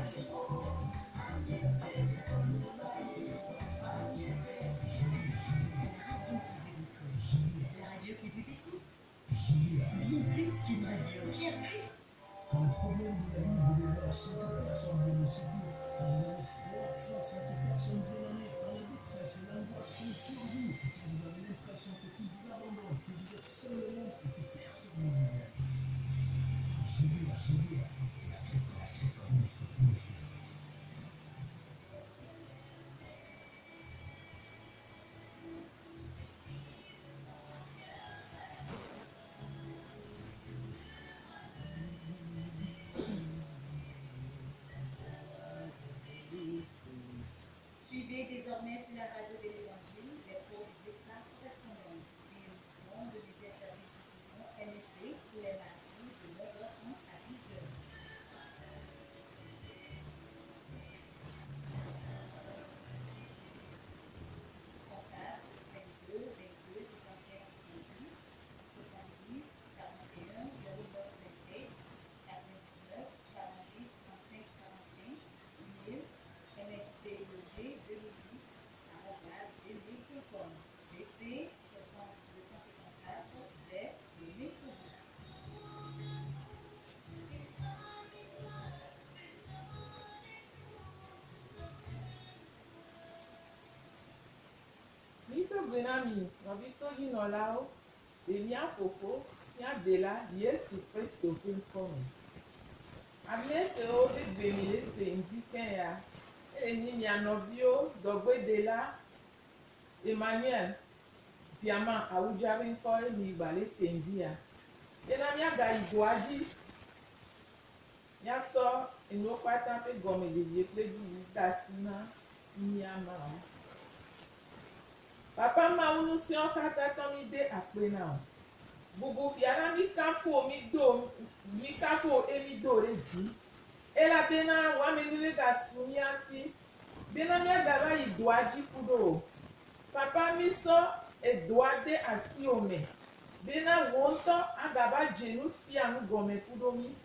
Bien plus qu'une radio, bien plus. Quand le problème de la vie voulait leur 5 personnes viennent au secours, quand vous avez froid, 5 personnes viennent en aide, quand la détresse et l'angoisse font sur vous, quand vous avez l'impression que tout vous abandonne, que vous êtes seul au monde et que personne ne vous aime. J'ai la fréquence. Suivez désormais sur la radio de l'Évangile les cours de par correspondance, une émission de l'unité service diffusion MSD tous les mardis de 9h30 à 10h. Contact 22 22 51 66 70 41 09 27 99 48 35 45 email msdlog2008@gmail.com BP 6254 vers le métro. Mr. Benami, Novito Ginolao, Demia Popo, Nia Bela, Yesu Christo Pinkomi. Amete o de Benile Sendi Kenya, Eni Mianovio, Dogwedela, Emmanuel, Diamant, Aoujabin Koi, Nibale Sendia. Enamia Gaïdouadi, Yaso, Enokwata Pe Gomede, Yepledi, Dasina, Niama. Papa maunu si on kata tomi de apena. Bubu fiana mi kafo emi do redi. Ela bena wa menule ga sumiasi. Bena mi agaba idwaji kudo. Papa mi so edwade asi ome. Bena wonto agaba jenu si anu gome kudo mi.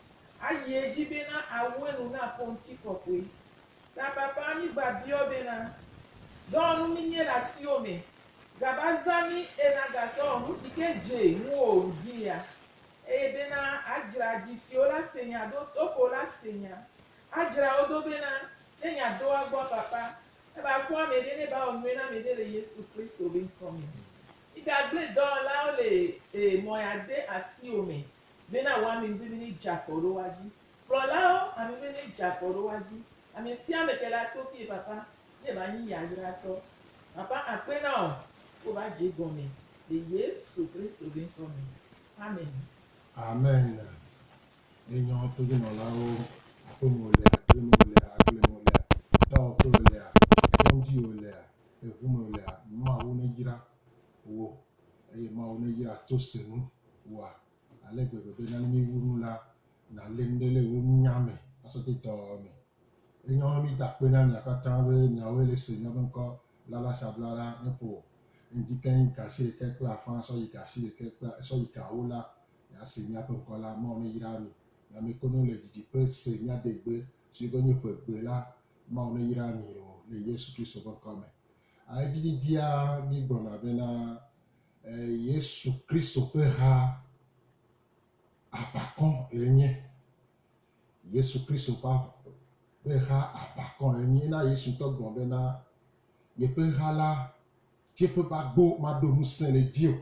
Ayeji bena awenu na ponti kokwe. Na papa mi babio bena. Donu mi nye la si ome. Gabazami enagaso musike je mu dia ebena ajra disiola senya do tokola senya ajra odobena enya do agbo papa e ba fo amede ne ba onwena mede le Yesu Kristo bin komi igagbe don la ole moyade asi ome bena wa mi bibini jakoro waji prolao ami bibini jakoro waji ami si amekela toki papa ne ba ni yagra to papa apena o va dire gomme de Yesu Christo vem comigo. Amém. Amen. Enyo to gi no lao apomole aklemole to tole tonji ole ehumole ma wo ne jira wo ma wo ne jira to senu wa alegbegbe na mi wunu la na lendele wo nyame asote to mi enyo mi da pe na mi akata we na we le se nyo nko la shablara ne po indiquem caché quelque la France so yikashi quelque so yikaola ya senya pe kola mo ne yirami na me kono le didi pe senya degbe si go ni pe gbe la mo ne yirami ro le Yesu Kristo ko come a didi dia mi gbona be na Yesu Kristo pe ha apakon enye Yesu Kristo pa pe ha apakon enye na Yesu to gbon be na ye pe ha la je peux pas go ma do musin le dio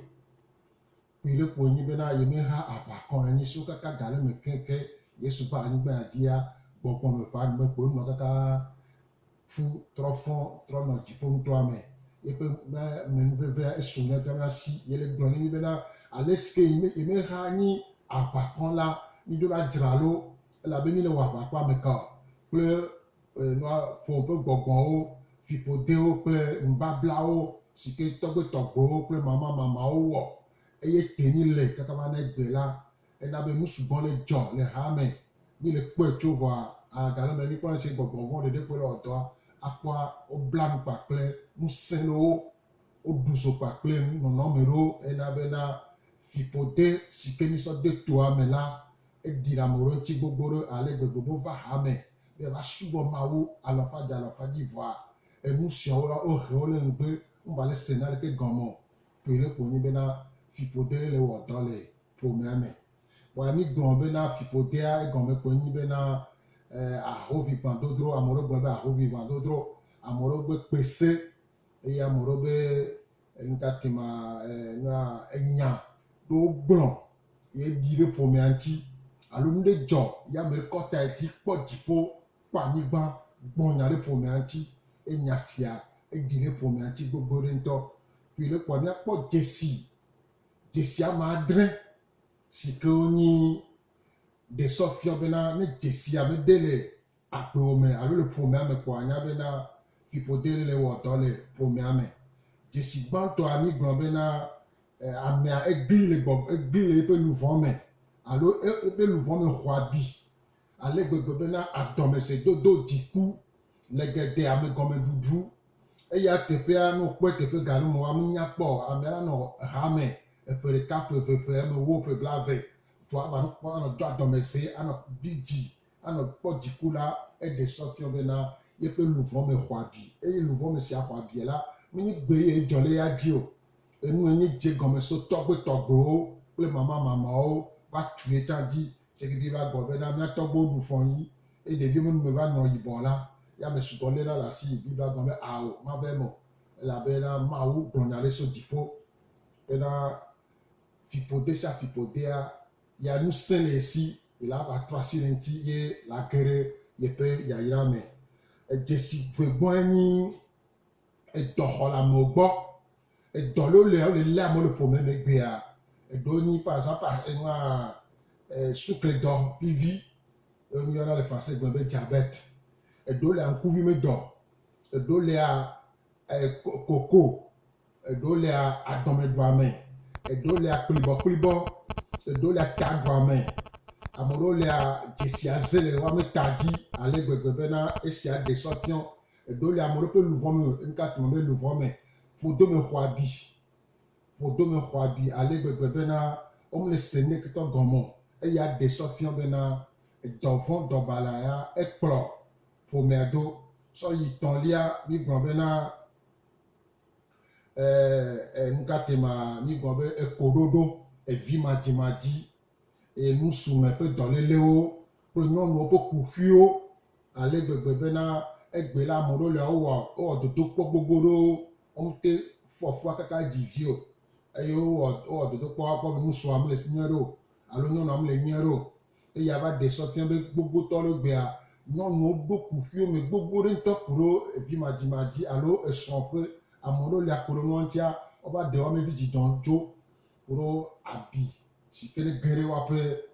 puis le poni bena ye me ha apa kon ni so kaka gale me kenke Yesu pa ni gba dia gbogbo me pa me po no kaka fu trop fond trop no ji pon to ame e pe me ve esu ne ta si ye le gbon ni bena aleske ye me ha ni apa kon la ni do la dralo la be mi le wa pa me ka ple no po pe gbogbo o fipodeo ple mbabla o sike tɔgbe tɔgbewo kple mamawo wɔ eye teni le kaka va ne gbe la ena be nusubɔ le dzɔ le hame mi le kpɔe tso vɔa agale me mi kpɔ se gbɔgbɔvɔ ɖeɖe kpe le ɔdɔa akpɔa wobla nu kpakple ŋusẽ ɖewo woɖu zo kpakple nɔnɔme ɖewo ena bena fipode sike mi sɔ de toa me la eɖi le ame ɖe ŋuti gbogbo ɖe ale gbegbe va hame be va subo mawo alafa d'ivoire et nous sion o role ngbe on va le scénario que gomo pe le poni be na fipode le wo do le premier wa mi gbon be na fipode a gomo poni be na ahovi bandodro amoro gbe ahovi bandodro amoro gbe pese e amoro be nkatima na enya do gbon ye dire premier anti alo nde jo ya me kota eti po jifo pa ni gban gbon ya le premier anti enya sia e dire premier anti gbogbo re nto puis le po ni po jesi amadre sike oni de sofia bena ne jesi amedele apome alo le premier me po anya bena fipodele le woto le premier me jesi gban to ani gbon bena amia eglile pe louvome alo pe louvome hwabi ale gbegbe bena adome se dodo diku legede ame gome dudu eya tepe anu pe tepe ganu mo amunya po amela no hame epere kape pepe me wo pe blave to aba no po no do adome se ano bigi ano po diku la e de sorti bena ye pe louvome hwabi e louvome si hwabi la mi gbe e jole ya dio enu enye je gome so togbo le mama o va tuer tandi c'est que va gobe na mi togbo du fon yi e de bi me va no yibon la ya me su tole la si bi va gome ao ma be mo la be na ma wu gbonale so dipo e na fipodea ya nu stele si la va trasirenti ye la kere ye pe ya ira me e jesi gbegbon ni e dohola mo gbo dans le lait le problème est bien donner par exemple sucre d'or pivi il y en a les français qui ont diabète et donner un couvi me d'or et donner à coco et donner à domé douame et donner à kulibo et donner à cadouame à mon rôle à jessia zele wa me tadi aller bebena et si a des sortions et donner à mon peu louvome une carte me louvome pour dome khwabi ale gbegbe bena on le sene que ton gomo e ya de sofian bena dovon dobala ya ekplo pour merdo so yi ton lia mi gbon bena nkatema mi gbon be ekododo e vi maji e nous soumet peu dans les léo pour non no po kufio ale gbegbe bena egbe la mo le o dodo gbogbo on te fofo kaka divio eyo o dodo po mu so am le signero alo no am le niero e ya ba de sofian be gbogbo to lo gbe a no no boku fio me gbogbo re to kuro e fi maji alo e so pe amoro le akoro no ntia o ba de o me bi donjo kuro abi sikele gere wa pe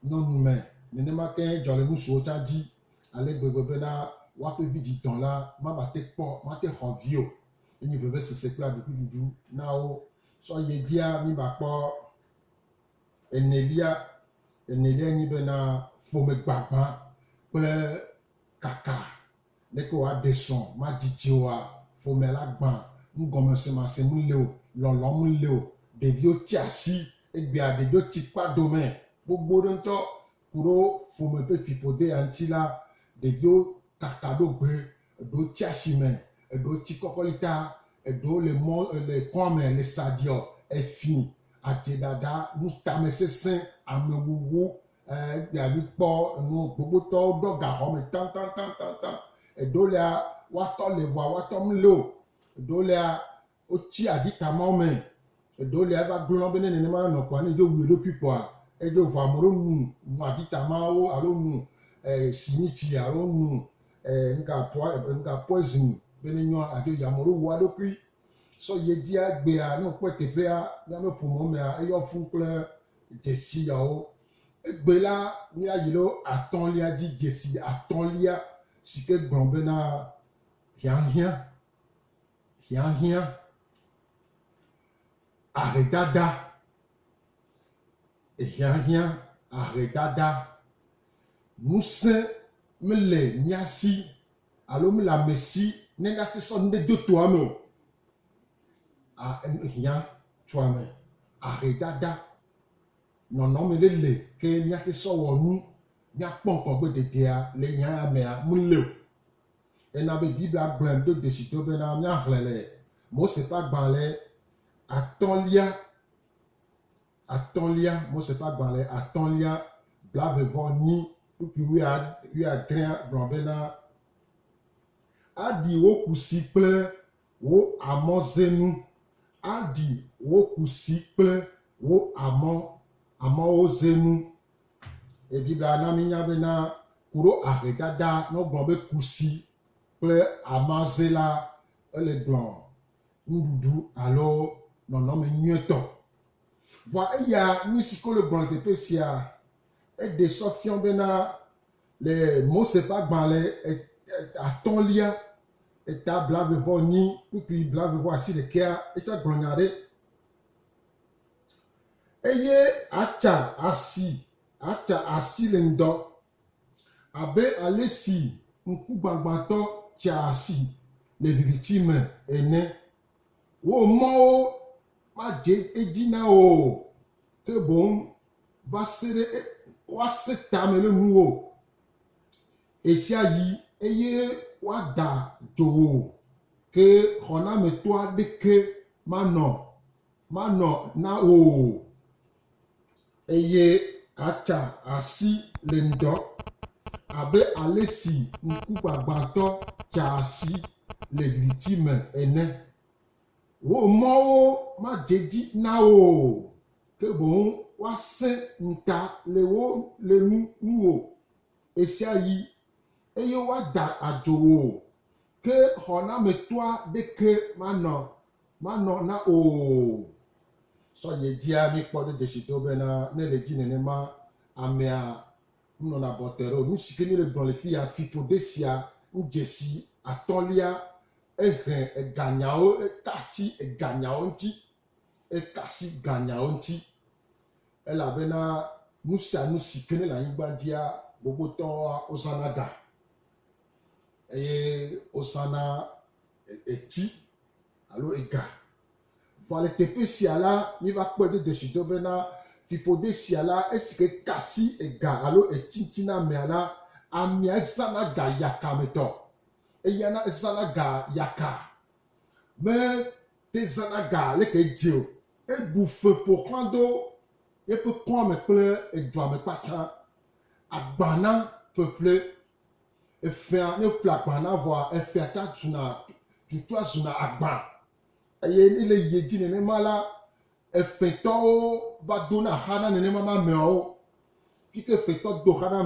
no nume ne ma ke jole mu so ta di ale gbegbe na wa pe bi don la ma ba te po ma te hovio ni bebe se kla depuis dudu na o so ye dia mi ba po enelia ni be na fo me gbagba pe kaka le ko a deson ma jijioa fo me la gban ngome se ma se mu le o lolo mu le o devio tiasi egbe a devio tipa domain gbogbo nto kuro fo me pe fipode antila devio kakado gbe do tiasi men edo ti kokolita edo le kome le sadio e fin ati dada nu tamese sen amewu ya bi po nu gbogbo to doga ho me tan edo le wa to le wa to mlo edo le o ti adita moment edo le ba glon bene ne ma no kwa ni jo wi lo pipo a edo va moro nu adita ma o alo nu siniti alo nu nka poison benenyo ado yamoro wa do pri so ye dia gbe a no petepe a na me pomo me a eyo fun kle jesi ya o egbe la ni la yilo aton lia di jesi aton lia sike gbonbe na hian arredada hian arredada musse mele nyasi alo mi la mesi ne na te so ne do to amo a rien toi me arredada non me le ke nya te so wonu miakpɔ ŋkɔgbe dedea le nya ya mea mele o. Ena be Biblia gblɔm do desito bena miahlẽ le Mose ƒe agbalẽ atɔ̃lia Mose ƒe agbalẽ atɔ̃lia blaeve-vɔ-enyi kpukpui wuiadrea gblɔ bena aɖi wo kusi kple wo amɔzenu, aɖi wo kusi kple wo amɔwo zenu. Biblia na mi nya bena kuro ahedada no gblɔ be kusi kple amaze la ele gblɔ nuɖuɖu alo nɔnɔme nyuietɔ. Vɔa eya nu si ko le gblɔ teƒe sia eɖe sɔ fiɔ bena le Mose ƒe agbalẽ atɔ̃lia eta blaeve-vɔ-enyi kpukpui blaeve-vɔ-asiɖekea etsa gblɔ nya ɖe. Eye atsa asi le ŋdɔ abe ale si ŋkugbagbãtɔ tsa asi le viviti me ene. Wo mɔwo madze edzi na o, ke boŋ va se ɖe woase tame le nuwo. Esia yi eye woada dzo wo ke xɔnametɔ aɖeke manɔ na o. Eye atsa asi le ŋdɔ abe ale si ŋkugbagbãtɔ tsa asi le viviti me ene. Wo mɔwo madze dzi na o, ke boŋ woasẽ ŋta le nuwo. Esia yi eye woada adzo wo ke xɔnametɔ aɖeke manɔ na o. Sɔdze dia mi kpɔ ɖe desito bena ne le dzi nenema amea nɔna bɔtɛ ɖe o. Nu si ke mi le gblɔ le fi ya fiƒode sia ŋdzesi atɔ̃lia ehe eganyawo ekasi ganyawo ŋuti. Elabena nu sia nu si ke ne le anyigba dzia gbogbotɔwoa wozãna ga eye wozãna eti alo ega. Vɔ le teƒe sia la mi va kpɔe ɖe desito bena fiƒode sia la esi ke kasi ega alo eti na amea la, amea zãna ga yakametɔ. Eyana ezãna ga yaka me te zãna ga leke dze o. Eɖu fe ƒoxlã ɖo yeƒe kɔme kple edzoa me kpata. Agbana ƒeƒle efea ne ƒle agbana vɔa efea ta tutua zuna agba. Eye ne le yie dzi nenema la efetɔwo va dona xa na nenema ma ameawo. Fike efetɔ do xa na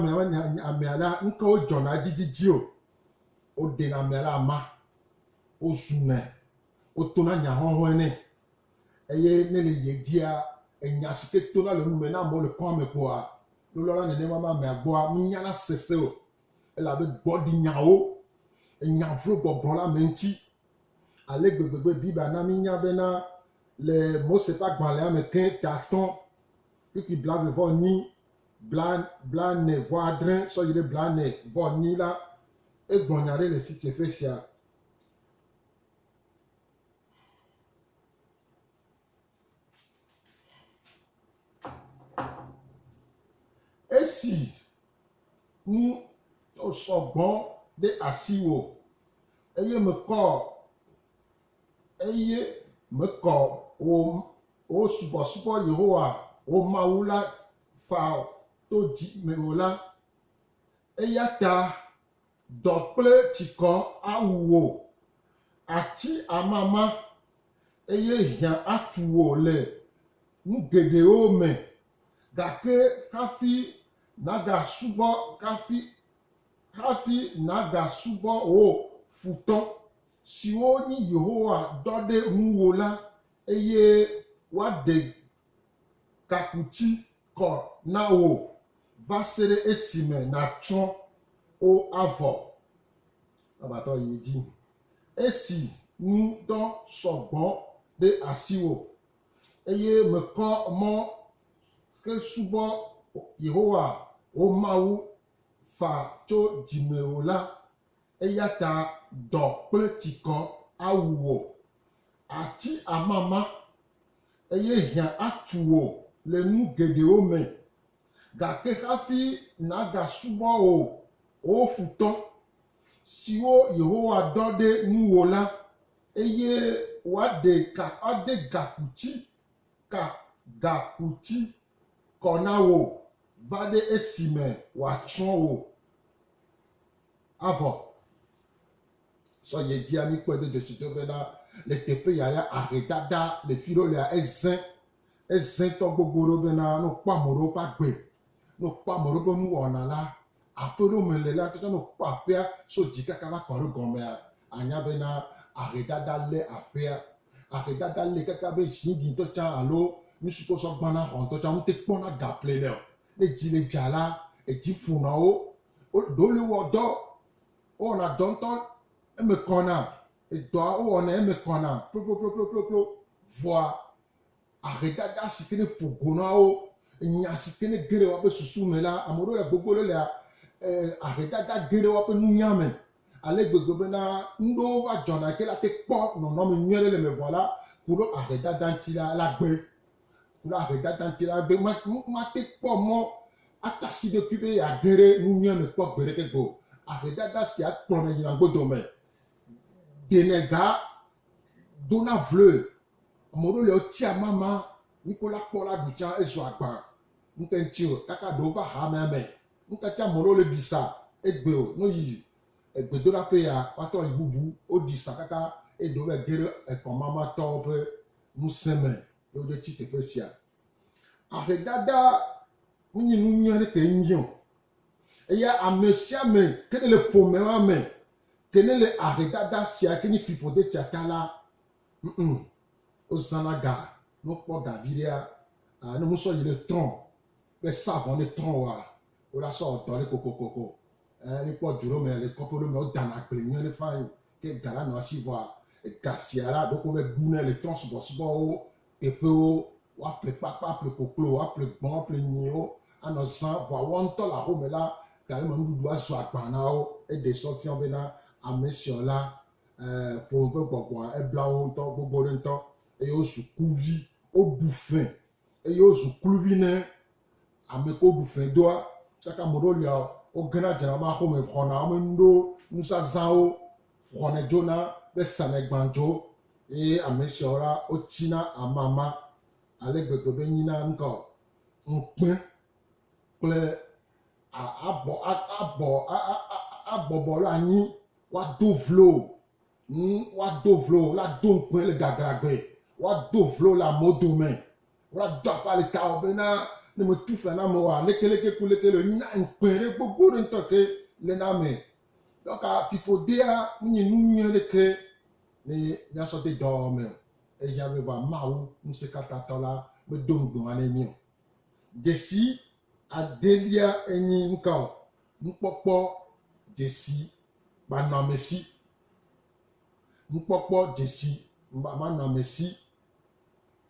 amea la ŋkewo dzɔna dzidzi o. Woɖena amea la ama, wozunɛ, wotona nya hɔhɔe nɛ. Eye ne le yie dzia enya si ke tona le nume na amewo le kɔme kpoa lɔlɔ̃ nenema ma amea gbɔa minyana sese o. Elabe gbɔɖi nyawo enya vlo gbɔgblɔ la me ŋuti. Ale gbegbegbe Biblia na mi nya bena le Mose ƒe agbalẽa me ke tatɔ̃ kpukpui blaeve-vɔ-enyi blaene-vɔ-adre sɔ yi ɖe blaene-vɔ-enyi la egblɔ nya ɖe le si teƒe sia. Esi nu sɔgbɔ ɖe asiwò eye mekɔ wo subɔsubɔ Yehowa wo Mawu la fa to dzi me o la, eya ta dɔ kple tsikɔ awu wò, ati amama eye hiã atu wò le nu geɖewo me, gake hafi nagasubɔ wo futɔ siwo nyi Yehowa dɔ ɖe ŋuwò la eye woaɖe kakuti kɔ na wò va se ɖe esime nàtsrɔ̃ wo avɔ. Abatɔ yi dzi. Esi ŋudɔ sɔgbɔ ɖe asiwò eye mekɔ mɔ ke subɔ Yehowa wo Mawu fa tso dzimewò la, eya ta dɔ kple tsikɔ awu wò, ati amama eye hiã atu wò le nu geɖewo me, gake hafi naga subɔ o futɔ siwo Yehowa dɔ ɖe nuwo la eye woaɖe gakuti kɔ na wo va ɖe esime wòatsrɔ̃ wo avɔ sɔ yɛ dzia mi kpɔe ɖe dzesitɔ bena le teƒe ya ahedada le fi ɖo lea ezẽ tɔ gbogbo ɖo bena no kpɔ ame ɖewo ƒe agbe no kpɔ ame ɖewo ƒe nuwɔna la aƒe ɖo me le la tɔtɔ no kpɔ aƒea so dzi kaka va kɔ ɖe gɔmea anya bena ahedada lé aƒea ahedada lé kaka be zigintɔ tsã alo nusukɔsɔ gbana xɔntɔ tsã ŋute kpɔna gaple le o ne dzi le dza la edzi ƒona wo ɖewo le wɔ dɔ wowɔna dɔ ŋutɔ eme kɔna edɔa wowɔna eme kɔna ploploploploplo vɔa ahedada si ke ne ƒo go na wo nya si ke ne ge ɖe woaƒe susu me la ame ɖewo le gbogbo ɖe lea ahedada ge ɖe woaƒe nunya me ale gbegbe bena ŋɖewo va dzɔna ke la te kpɔ nɔnɔme nyui aɖe le me vɔ la ku ɖo ahedada ŋuti la gbe ku ɖo ahedada ŋuti la gbe mate kpɔ mɔ atasi ɖokui be yeage ɖe nunyui me kpɔ gbe ɖeke go ahedada sia kplɔna yina gbodome denega dona vle ame ɖewo le wotsi amama nuko la kpɔ la ɖu tsã ezu agba ŋute ŋuti o kaka ɖewo va hamea me ŋute tsã ame ɖewo le ɖi sa egbe o no yi egbedoɖaƒe ya woatɔ yi bubu woɖi sa kaka eɖewo va ge ɖe ekɔmamatɔwo ƒe ŋusẽ me ye wode tsi teƒe sia ahedada menye nu nyui aɖe ke nyi o eya ame sia ame ke ne le ƒomea me ke ne le ahedada sia ke nye fiƒode sia ta la wozãna ga ne wokpɔ gavi ɖea ne musɔ yi le trɔ̃ be sa vɔ ne trɔ̃ oa wola sɔ dɔ ɖe kokokoko ne kpɔ du ɖo me le kɔƒe ɖo me wodana agble nyui ɖe fain ke ga la nɔ asi vɔa ga sia la ɖoko be gune le trɔ̃ subɔsubɔwo teƒewo woaƒle kpakpa aƒle koklo woaƒle gbɔ̃ woaƒle nyiwo anɔ zã vɔa woawo ŋutɔ le axome la ga le me nuɖuɖu azu agba na wo eɖe sɔ fiã bena ame siawo la ƒome ƒe gbɔgbɔa ebla wo ŋutɔ gbogbo ɖe ŋutɔ eye wozu kluvi woɖu fẽ eye wozu kluvi ne ame ko ɖu fẽ doa kaka ame ɖewo lia wogena dzena woƒe axome xɔna woƒe nuɖo nusazãwo xɔne dzona be sane gbãdzo eye ame siawo la wotsina amama ale gbegbe be nyina ŋkɔ ŋukpe kple abɔbɔ ɖe anyi woado vlo la do ŋukpe le gaglagbe woado vlo le amewo dome woado aƒa le tawɔ bena ne metu fia na amewoa lekeleke ku leke le nyina ŋukpe ɖe gbogbo ɖe ŋutɔ ke le na me donc fiƒodea menye nu nyui aɖeke ne míasɔ de dɔwɔme o eya be va Mawu ŋusẽkatãtɔ la medo ŋugblẽa ne mí o dzesi adelia enyi ŋkɔ nukpɔkpɔ dzesi gbanɔamesi nukpɔkpɔ dzesi manɔamesi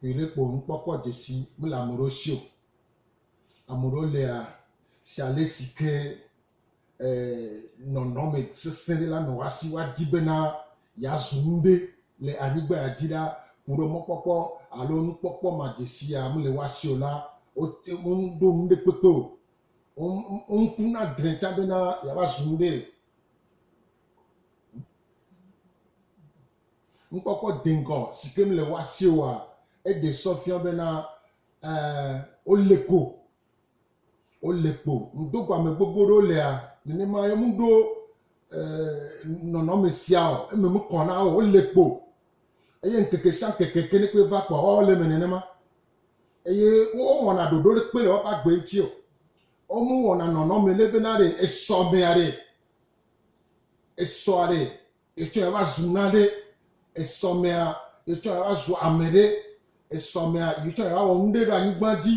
ele kpo nukpɔkpɔ dzesi mele ame ɖewo si o ame ɖewo lea si ale si ke nɔnɔme sesẽ ɖe la nɔ woasi woadi bena yeazu ŋuɖe le anyigba ya dzi la ku ɖe mɔkpɔkpɔ alo nukpɔkpɔ ma dzesi ya mele woasi o la wodo ŋuɖe kpekpe o ŋkuna drẽ tsã bena yeava zu ŋuɖe nukpɔkpɔ deŋgɔ si ke mele woasi oa eɖe sɔ fiã bena wole kpo ŋdogo ame gbogbo ɖewo lea nenema ye mu ɖo nɔnɔme sia o eme me kɔna o wole kpo eye ŋkeke sia ŋkeke ke ne kpe va kpɔ wole me nenema eye wowɔna ɖoɖo ɖe kpe le woƒe agbe ŋuti o womewɔna nɔnɔme le bena ɖe esɔmea ɖe esɔ ɖe etsɔ yava zu na ɖe esɔmea etsɔ yava zu ame ɖe esɔmea etsɔ yava wɔ nu ɖe ɖe anyigba dzi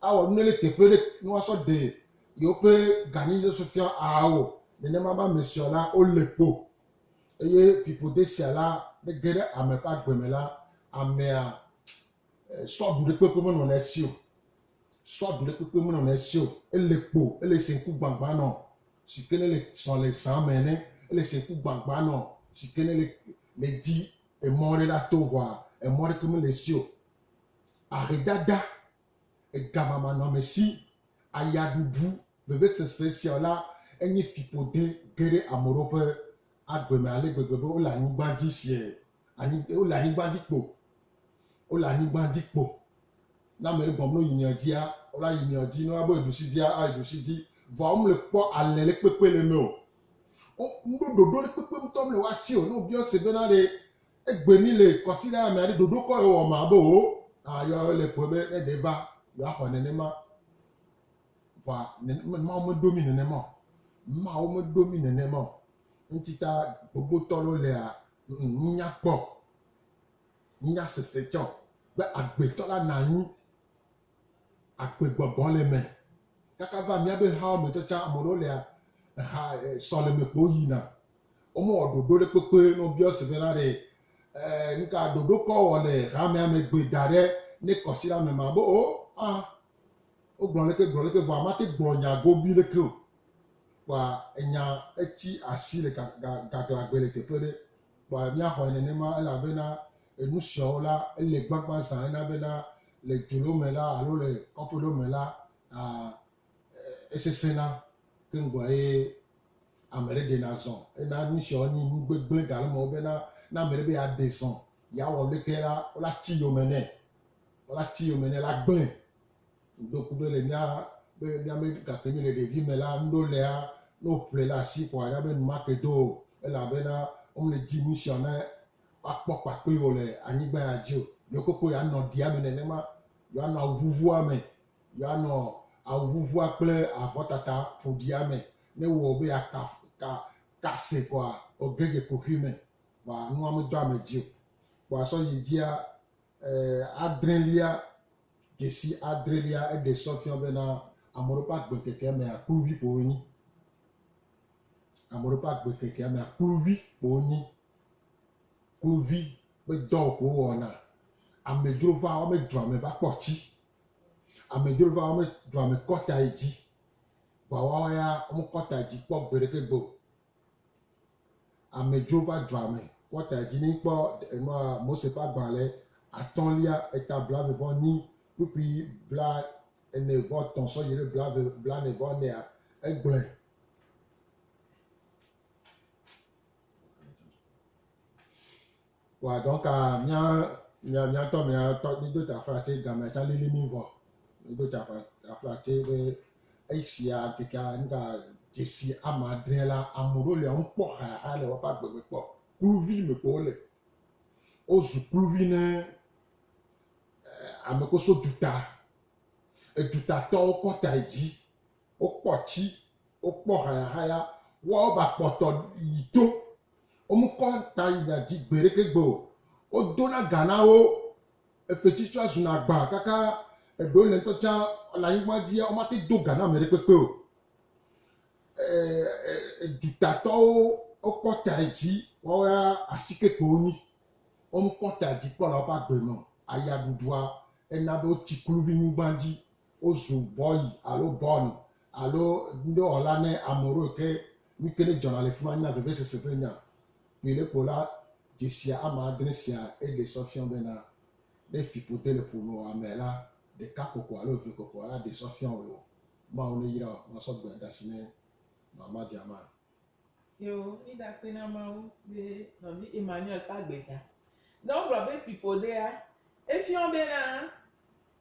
awɔ nu le teƒe ɖe ne woasɔ de yewoƒe ganyidze fiã awo nenema be ame sia la wole kpo eye fiƒode sia la ne ge ɖe ame ƒe agbe me la amea sɔɖu ɖe kpekpe menɔna esi o sɔɖu ɖe kpekpe menɔna esi o ele kpo ele se ŋku gbagba nɔ si ke ne le sɔ le zã me ne ele se ŋku gbagba nɔ si ke ne le di emɔ ɖe la to vɔa emɔ ɖeke mele esi o ahedada egamamanɔmesi ayaɖuɖu vevesese sia la enye fiƒode ge ɖe ame ɖewo ƒe agbeme ale gbegbe be wole anyigba dzi sie wole anyigba dzi kpo wole anyigba dzi kpo na ame ɖe gbɔm no yi mia dzia wola yi mia dzi no abe ɖusi dzia ayi ɖusi dzi vɔ wɔm le kpɔ alɛ le kpekpe le me o nuɖoɖo le kpekpe ŋutɔ le woasi o ne wobiɔ se bena ɖe egbe mi le kɔsi ɖe amea ɖe ɖoɖo kɔ ewɔ ma be o ayɔ le kpɔ be ne ɖe va yewoaxɔ nenema vɔa mawo meɖo mi nenema o mawo meɖo mi nenema o ŋuti ta gbogbotɔ ɖewo lea nya kpɔ nya sese tsɔ be agbetɔ la na anyi agbegbɔgbɔ le me kaka va míabe hawo me tsɔtsa ame ɖewo lea ha sɔleme kpo yina womewɔ ɖoɖo ɖe kpekpe ne wobiɔ se bena ɖe nuka ɖoɖo kɔ wɔ le hamea me gbe da ɖe ne kɔsi la me ma be o wogblɔ leke vɔ amate gblɔ nya gobi leke o kpoa enya etsi asi le gaglagbe le teƒe ɖe kpoa míaxɔ nenema elabena enu siawo la ele gbagba zã ena bena le dzolo me la alo le kɔƒe ɖewo me la esesẽna keŋgɔa ye ame ɖe ɖena zɔ ena nu siawo nyi nu gbegblẽ gale me bena na ame ɖe be yeaɖe zɔ yeawɔ leke la wola tsi yome nɛ la gblẽ doku be le míame gake mi le ɖevi me la ŋɖo lea ne woƒle le asi kpoa ya be numake do elabena womle dzi nu sia ne woakpɔ kpakpli wo le anyigba ya dzi o yewo koko yeanɔ dia me nenema yewoanɔ awuvuvua me yewoanɔ awuvuvua kple avɔtata ƒoɖia me ne wɔ be yeakase kpoa ogege ƒoƒui me kpoa nua medo ame dzi o kpoa sɔ yi dzia adrelia dzesi adrelia eɖe sɔfiɔ bena ame ɖewo ƒe agbekeke mea kluvi kpo wonyi ame ɖewo ƒe agbekeke mea kluvi kpo wonyi kluvi ƒe dɔ kpo wɔna amedzro va wɔme drame va kpɔ tsi amedzro va wɔme drame kɔta yi dzi vɔa woawo ya wɔme kɔta yi dzi kpɔ gbe ɖeke gbe o amedzro va drame kɔta yi dzi ne kpɔ enua mose ƒe agbalẽ atɔ̃lia eta blaeve-vɔ-enyi kpukpui blaene-vɔ-etɔ̃ sɔ yi ɖe blaene-vɔ-enea egblẽ wa donc míatɔ mído ta aflatse game tsa lili mi vɔ mído ta aflatse be esia keka nuka dzesi amadre la ame ɖewo le ŋukpɔ xaxa le woƒe agbeme kpɔ kluvi me kpo wole wozu kluvi ne amekoso duta edutatɔwo kɔta yi dzi wokpɔ tsi wokpɔ hayahaya woawo ba kpɔtɔ yi to womekɔ ta yina dzi gbe ɖeke gbe o wodona ga na wo efetsitsɔa zuna gba kaka eɖewo le ŋutɔ tsã le anyigba dzia womate do ga na ame ɖe kpekpe o dutatɔwo wokɔ ta yi dzi woawo ya asike kpo wonyi womekɔ ta yi dzi kpɔ le woƒe agbeme o ayaɖuɖua ena be wotsi kluvi nyigba dzi wozu bɔyi alo bɔn alo ŋdewɔla ne ame ɖewo ke nu ke ne dzɔna le fi ma nya vevesese ƒe nya kpi le kpo la dzesia ame adre sia eɖe sɔfiɔ bena ne fiƒode le ƒome ame la ɖeka koko alo eve koko la ɖe sɔfiɔ o lo mawo ne yra o masɔ gbe da si ne mama diama. Yo mi da kpe na mawu be nɔvi Emmanuel ƒe agbeta donc gblɔ be fiƒodea efiɔ bena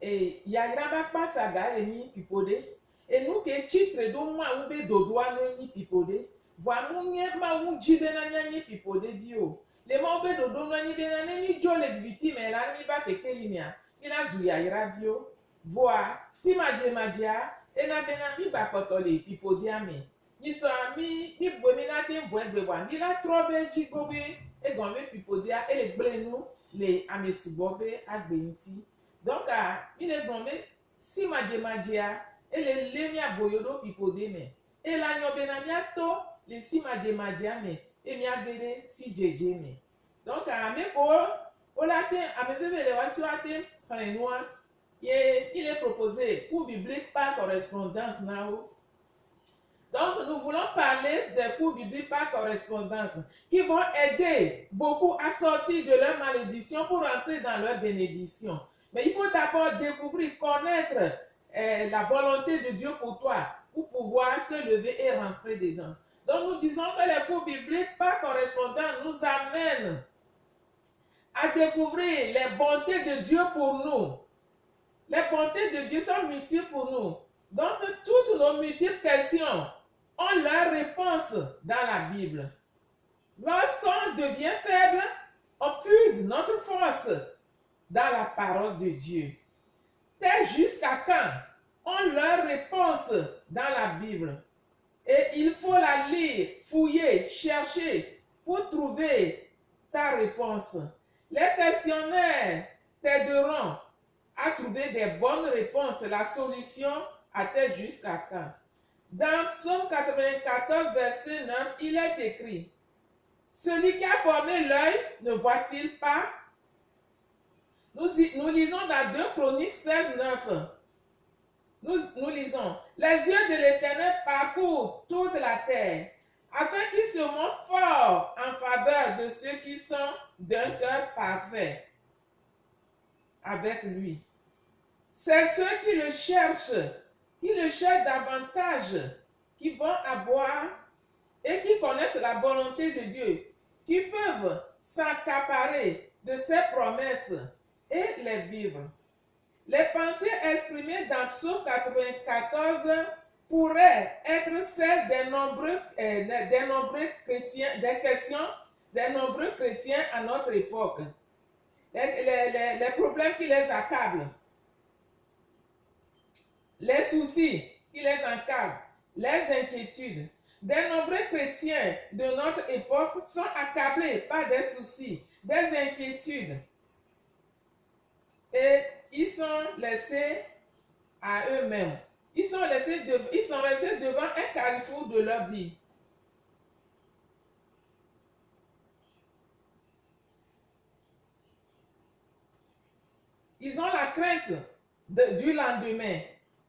yayra va kpasa ga le nyi fiƒode enu ke tsitre ɖo mawu be dodoa no nyi fiƒode vɔa nu nye mawu dzi bena nyanyi fiƒode dzi o le mawu be dodo no nyi bena ne mi dzo le viviti me la mi va keke yi mea mi na zu yayra viwo vɔa si madzemadzea ena bena mi gba kpɔtɔ le fiƒodea me nyisɔ mi bue mi na te vɔ egbe vɔa mi la trɔ be dzigo be egɔme be fiƒodea ele gble nu le ame sugbɔ be agbe ŋuti donc mi le gblɔ be si madzemadzea ele lé mi aboyo ɖo fiƒode me ela nyɔ bena miato le si madzemadzea me miage ɖe si dzedze me donc ame ko wola te ame veve le woasi woate xlẽ nua ye il est proposé cours biblique par correspondance na wo. Donc nous voulons parler des cours bibliques par correspondance qui vont aider beaucoup à sortir de leur malédiction pour entrer dans leur bénédiction. Mais il faut d'abord découvrir, connaître la volonté de Dieu pour toi, pour pouvoir se lever et rentrer dedans. Donc nous disons que les cours bibliques par correspondance nous amènent à découvrir les bontés de Dieu pour nous. Les bontés de Dieu sont multiples pour nous. Donc toutes nos multiples questions ont leur réponse dans la Bible. Lorsqu'on devient faible, on puise notre force dans la parole de Dieu. C'est jusqu'à quand on leur réponse dans la Bible. Et il faut la lire, fouiller, chercher pour trouver ta réponse. Les questionnaires t'aideront à trouver des bonnes réponses, la solution à tes jusqu'à quand. Dans Psaume 94, verset 9, il est écrit: celui qui a formé l'œil ne voit-il pas? Nous lisons dans 2 Chroniques 16, 9. Nous lisons: les yeux de l'Éternel parcourent toute la terre, afin qu'il se montre fort en faveur de ceux qui sont d'un cœur parfait avec lui. C'est ceux qui le cherchent davantage, qui vont avoir et qui connaissent la volonté de Dieu, qui peuvent s'accaparer de ses promesses et les vivre. Les pensées exprimées dans Psaume 94 pourraient être celles des nombreux chrétiens, des questions des nombreux chrétiens à notre époque. Les problèmes qui les accablent, les soucis qui les accablent, les inquiétudes. De nombreux chrétiens de notre époque sont accablés par des soucis, des inquiétudes. Et ils sont laissés à eux-mêmes. Ils sont restés devant un carrefour de leur vie. Ils ont la crainte du lendemain,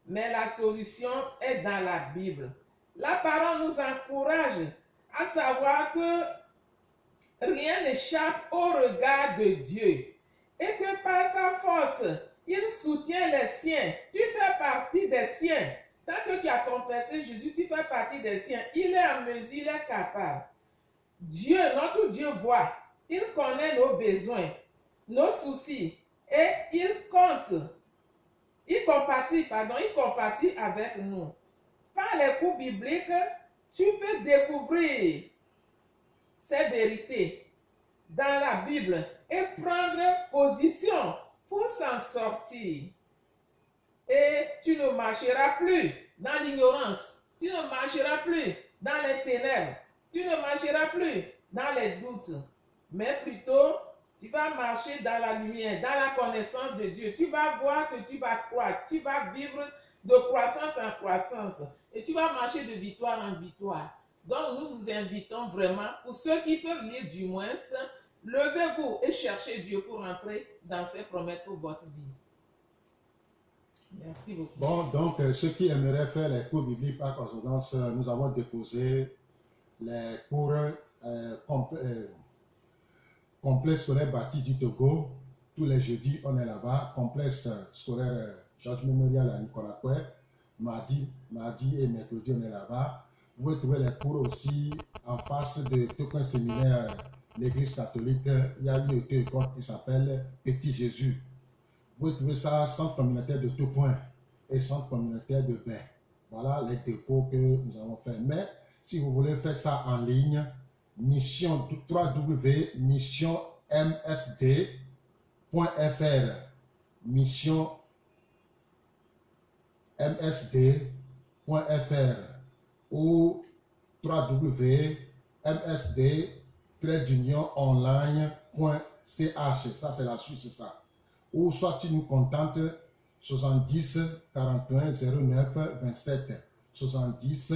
mais la solution est dans la Bible. La parole nous encourage à savoir que rien n'échappe au regard de Dieu et que par sa force, il soutient les siens. Tu fais partie des siens. Tant que tu as confessé Jésus, tu fais partie des siens. Il est en mesure, il est capable. Dieu, notre Dieu voit. Il connaît nos besoins, nos soucis et il compatit avec nous. Par les cours bibliques, tu peux découvrir ces vérités dans la Bible et prendre position pour s'en sortir. Et tu ne marcheras plus dans l'ignorance, tu ne marcheras plus dans les ténèbres, tu ne marcheras plus dans les doutes, mais plutôt tu vas marcher dans la lumière, dans la connaissance de Dieu. Tu vas voir que tu vas croître, tu vas vivre de croissance en croissance et tu vas marcher de victoire en victoire. Donc nous vous invitons vraiment, pour ceux qui peuvent lire du moins, levez-vous et cherchez Dieu pour entrer dans ses promesses pour votre vie. Merci beaucoup. Bon, donc ceux qui aimeraient faire les cours bibliques par correspondance, nous avons déposé les cours complexe scolaire bâti du Togo. Tous les jeudis, on est là-bas. Complexe scolaire Georges Mémorial à Nicolas Coué. Mardi et mercredi, on est là-bas. Vous pouvez trouver les cours aussi en face de Toquin Séminaire, l'église catholique. Il y a une école qui s'appelle Petit Jésus. Vous pouvez trouver ça centre communautaire de Toquin et centre communautaire de Bain. Voilà les dépôts que nous avons fait. Mais si vous voulez faire ça en ligne, mission www.missionmsd.fr mission msd.fr ou www.msd-online.ch. Ça, c'est la Suisse, ça. Ou soit tu nous contactes 70 41 09 27 70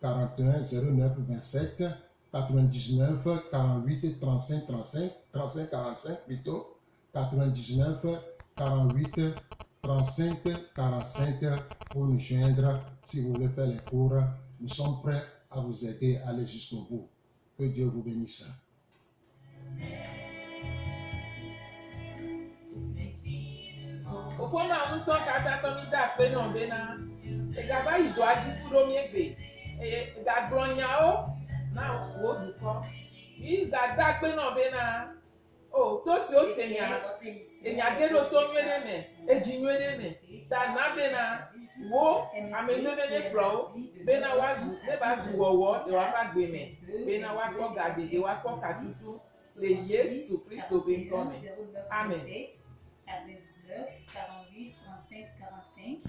41 09 27 99 48 35 35 35 45 plutôt 99 48 35 45 pour nous joindre si vous voulez faire les cours. Nous sommes prêts à vous aider à aller jusqu'au bout. Que Dieu vous bénisse. Make me the most. Okoma muso kata to mi da pe no be na. E ga ba ido aji kuro mi egbe. E ga gronya o na wo duko. Mi ga da pe no be na. O to si o senya. Enya gero to nwere me, eji nwere me. Da na be na wo amendele ne pro be na wazu be ba zu wowo e wa ba gbe me. Be na wa ko gade e wa ko katutu. Le Yesu Kristo be nkome. Amen. 99 48 35 45.